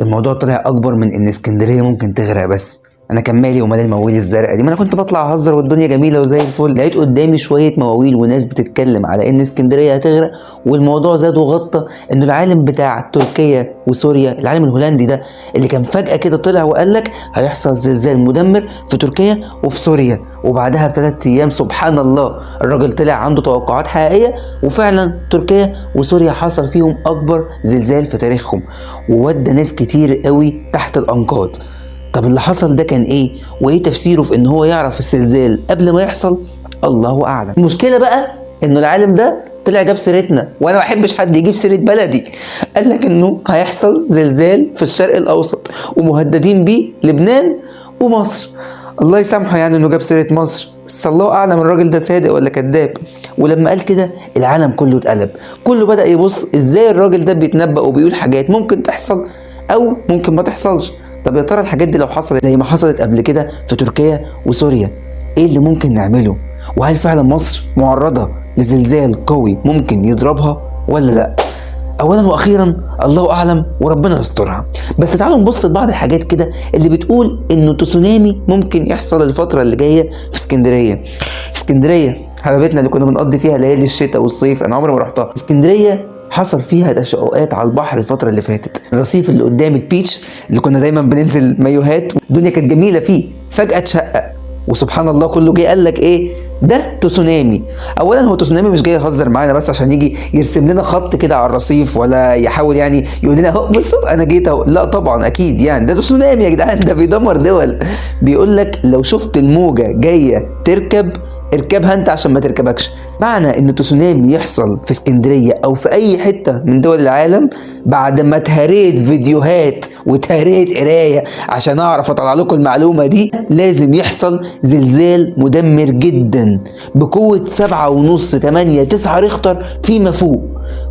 الموضوع طلع اكبر من ان اسكندريه ممكن تغرق بس. انا كان مالي ومال المواويل الزرقاء دي، ما انا كنت بطلع اهزر والدنيا جميله وزي الفل، لقيت قدامي شويه مواويل وناس بتتكلم على ان اسكندريه هتغرق، والموضوع زاد وغطى ان العالم بتاع تركيا وسوريا، العالم الهولندي ده اللي كان فجاه كده طلع وقال لك هيحصل زلزال مدمر في تركيا وفي سوريا، وبعدها ب3 ايام سبحان الله الراجل طلع عنده توقعات حقيقيه، وفعلا تركيا وسوريا حصل فيهم اكبر زلزال في تاريخهم، وودى ناس كتير قوي تحت الانقاض. طب اللي حصل ده كان ايه؟ وايه تفسيره في ان هو يعرف الزلزال قبل ما يحصل؟ الله اعلم. المشكله بقى انه العالم ده طلع جاب سيرتنا، وانا ما بحبش حد يجيب سيره بلدي. قال لك انه هيحصل زلزال في الشرق الاوسط ومهددين بيه لبنان ومصر. الله يسامحه يعني انه جاب سيره مصر، بس الله اعلم الراجل ده صادق ولا كذاب. ولما قال كده العالم كله اتقلب، كله بدأ يبص ازاي الراجل ده بيتنبأ وبيقول حاجات ممكن تحصل او ممكن ما تحصلش. طب يا ترى الحاجات دي لو حصلت زي ما حصلت قبل كده في تركيا وسوريا ايه اللي ممكن نعمله؟ وهل فعلا مصر معرضة لزلزال قوي ممكن يضربها ولا لا؟ اولا واخيرا الله اعلم وربنا يسترها. بس تعالوا نبص لبعض الحاجات كده اللي بتقول انه تسونامي ممكن يحصل الفترة اللي جاية في اسكندرية. اسكندرية حبيبتنا اللي كنا بنقضي فيها ليالي الشتاء والصيف، انا عمري ما رحتها. اسكندرية حصل فيها تشققات على البحر الفترة اللي فاتت، الرصيف اللي قدام البيتش اللي كنا دايما بننزل مايوهات الدنيا كانت جميلة فيه فجأة اتشقق، وسبحان الله كله جه قال لك ايه ده؟ تسونامي. اولا هو تسونامي مش جاي يهزر معانا بس عشان يجي يرسم لنا خط كده على الرصيف، ولا يحاول يعني يقول لنا اهو بصوا انا جيت اهو، لا طبعا اكيد يعني ده تسونامي يا جدعان، ده بيدمر دول. بيقول لك لو شفت الموجة جاية تركب اركبها انت عشان ما تركبكش. معنى ان تسونامي يحصل في اسكندريه او في اي حته من دول العالم بعد ما اتهريت فيديوهات واتهريت قرايه عشان اعرف اطلع لكم المعلومه دي، لازم يحصل زلزال مدمر جدا بقوه 7.5 8 9 ريختر فيما فوق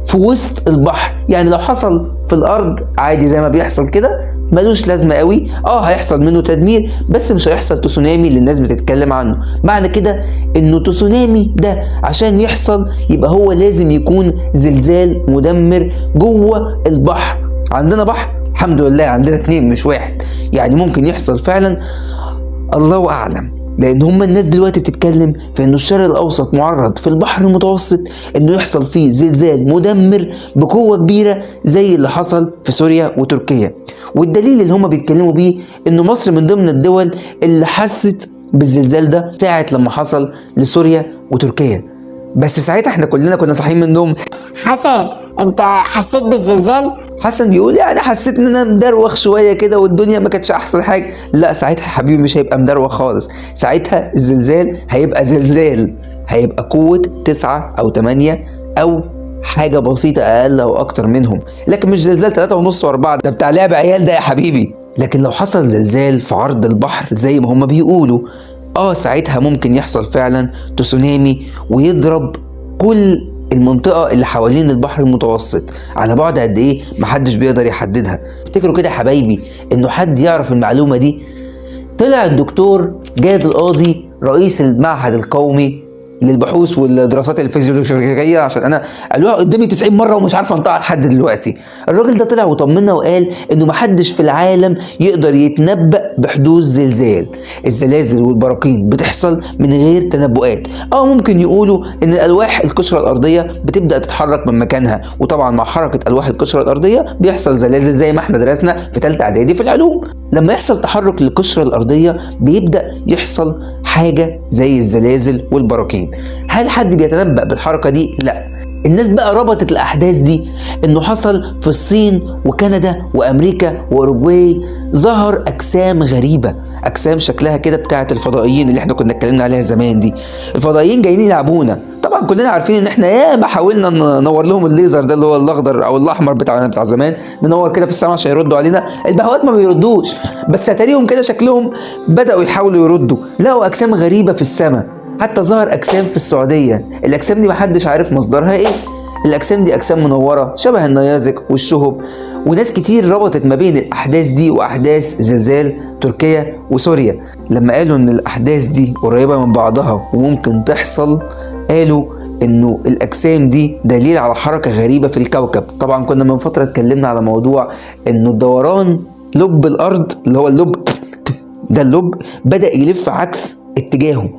في وسط البحر. يعني لو حصل في الارض عادي زي ما بيحصل كده ملوش لازمه قوي، هيحصل منه تدمير بس مش هيحصل تسونامي اللي الناس بتتكلم عنه. معنى كده انه تسونامي ده عشان يحصل يبقى هو لازم يكون زلزال مدمر جوه البحر. عندنا بحر الحمد لله، عندنا 2 مش 1، يعني ممكن يحصل فعلا. الله اعلم، لان هم الناس دلوقتي بتتكلم في انه الشرق الاوسط معرض في البحر المتوسط انه يحصل فيه زلزال مدمر بقوه كبيره زي اللي حصل في سوريا وتركيا. والدليل اللي هم بيتكلموا بيه انه مصر من ضمن الدول اللي حست بالزلزال ده ساعه لما حصل لسوريا وتركيا. بس ساعتها احنا كلنا كنا صاحيين من النوم. حسن انت حسيت بالزلزال؟ حسن بيقول يعني حسيت ان انا مدروخ شويه كده والدنيا ما كانتش احسن حاجه. لا ساعتها حبيبي مش هيبقى مدروخ خالص، ساعتها الزلزال هيبقى زلزال، هيبقى قوه 9 أو 8 او حاجه بسيطه اقل او اكتر منهم، لكن مش زلزال 3.5 و4 ده بتاع لعب عيال ده يا حبيبي. لكن لو حصل زلزال في عرض البحر زي ما هما بيقولوا ساعتها ممكن يحصل فعلا تسونامي ويضرب كل المنطقة اللي حوالين البحر المتوسط. على بعد قد ايه محدش بيقدر يحددها. افتكروا كده يا حبايبي انه حد يعرف المعلومة دي؟ طلع الدكتور جاد القاضي رئيس المعهد القومي للبحوث والدراسات الفيزيولوجية، عشان انا قالوها قدامي 90 مرة ومش عارف انطقها لحد دلوقتي. الراجل ده طلع وطمنا وقال انه محدش في العالم يقدر يتنبأ بحدوث زلزال. الزلازل والبراكين بتحصل من غير تنبؤات. ممكن يقولوا ان الالواح القشرة الارضية بتبدأ تتحرك من مكانها، وطبعا مع حركة الواح القشرة الارضية بيحصل زلازل زي ما احنا درسنا في ثالثة اعدادي في العلوم. لما يحصل تحرك للقشرة الارضية بيبدأ يحصل حاجة زي الزلازل والبراكين. هل حد بيتنبأ بالحركة دي؟ لا. الناس بقى ربطت الأحداث دي إنه حصل في الصين وكندا وأمريكا وأوروجواي ظهر أجسام غريبة، أجسام شكلها كده بتاعت الفضائيين اللي احنا كنا اتكلمنا عليها زمان دي. الفضائيين جايين يلعبونا. طبعا كلنا عارفين ان احنا ياما حاولنا ننور لهم الليزر ده اللي هو الاخضر او الاحمر بتاع زمان، ننور كده في السماء عشان يردوا علينا. البهوات ما بيردوش، بس اتاريهم كده شكلهم بداوا يحاولوا يردوا، لقوا اجسام غريبه في السماء. حتى ظهر اجسام في السعوديه، الاجسام دي محدش عارف مصدرها ايه. الاجسام دي اجسام منوره شبه النيازك والشهب. وناس كتير ربطت ما بين الاحداث دي واحداث زلزال تركيا وسوريا. لما قالوا ان الاحداث دي قريبه من بعضها وممكن تحصل، قالوا انه الاجسام دي دليل على حركة غريبة في الكوكب. طبعا كنا من فترة اتكلمنا على موضوع انه دوران لب الارض اللي هو اللب ده، اللب بدأ يلف عكس اتجاهه،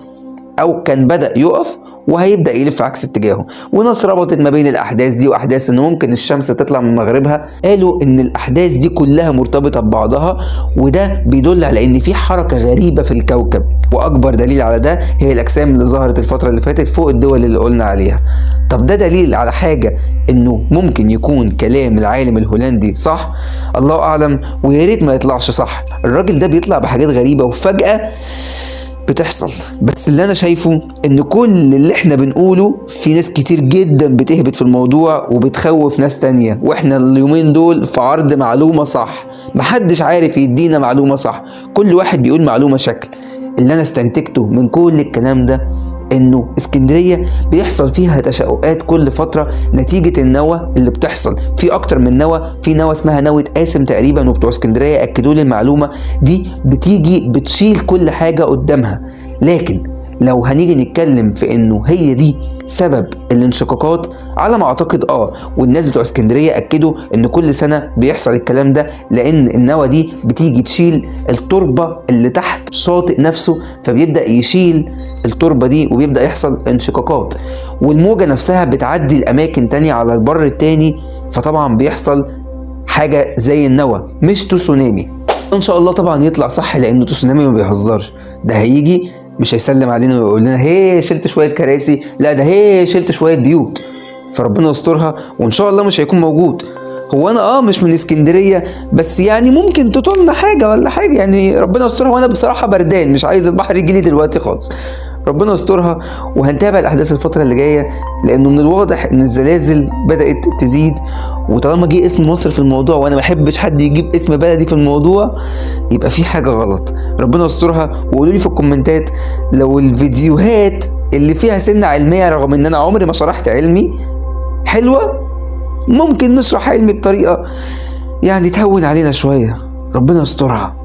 او كان بدأ يقف وهيبدأ يلف عكس اتجاهه. وناس ربطت ما بين الأحداث دي وأحداث إن ممكن الشمس تطلع من مغربها، قالوا إن الأحداث دي كلها مرتبطة ببعضها، وده بيدل على إن في حركة غريبة في الكوكب. وأكبر دليل على ده هي الأجسام اللي ظهرت الفترة اللي فاتت فوق الدول اللي قلنا عليها. طب ده دليل على حاجة إنه ممكن يكون كلام العالم الهولندي صح؟ الله أعلم، ويا ريت ما يطلعش صح. الراجل ده بيطلع بحاجات غريبة وفجأة بتحصل. بس اللي انا شايفه ان كل اللي احنا بنقوله في ناس كتير جدا بتهبط في الموضوع وبتخوف ناس تانية، واحنا اليومين دول في عرض معلومة صح. محدش عارف يدينا معلومة صح، كل واحد بيقول معلومة شكل. اللي انا استنتجته من كل الكلام ده انه اسكندرية بيحصل فيها تشققات كل فترة نتيجة النوى اللي بتحصل في اكتر من نوى. في نوى اسمها نوى قاسم تقريبا، وبتوع اسكندرية اكدوا لي المعلومة دي، بتيجي بتشيل كل حاجة قدامها. لكن لو هنيجي نتكلم في انه هي دي سبب الانشقاقات، على ما اعتقد والناس بتوع اسكندريه اكدوا ان كل سنه بيحصل الكلام ده، لان النوى دي بتيجي تشيل التربه اللي تحت الشاطئ نفسه، فبيبدا يشيل التربه دي وبيبدا يحصل انشقاقات، والموجه نفسها بتعدي الاماكن تانية على البر التاني، فطبعا بيحصل حاجه زي النوى مش تسونامي. ان شاء الله طبعا يطلع صح، لانه تسونامي ما بيهزرش. ده هيجي مش هيسلم علينا ويقول لنا هي شلت شويه كراسي، لا ده هي شلت شويه بيوت. فربنا يسترها، وان شاء الله مش هيكون موجود. هو انا مش من اسكندريه، بس يعني ممكن تطولنا حاجه ولا حاجه، يعني ربنا يسترها. وانا بصراحه بردان، مش عايز البحر يجي لي دلوقتي خالص. ربنا يسترها، وهنتابع الاحداث الفتره اللي جايه، لانه من الواضح ان الزلازل بدات تزيد. وطالما جه اسم مصر في الموضوع، وانا ما بحبش حد يجيب اسم بلدي في الموضوع، يبقى في حاجه غلط. ربنا يسترها. وقولوا لي في الكومنتات لو الفيديوهات اللي فيها سنه علميه، رغم ان انا عمري ما شرحت علمي، حلوه، ممكن نشرح علمي بطريقه يعني تهون علينا شويه. ربنا يسترها.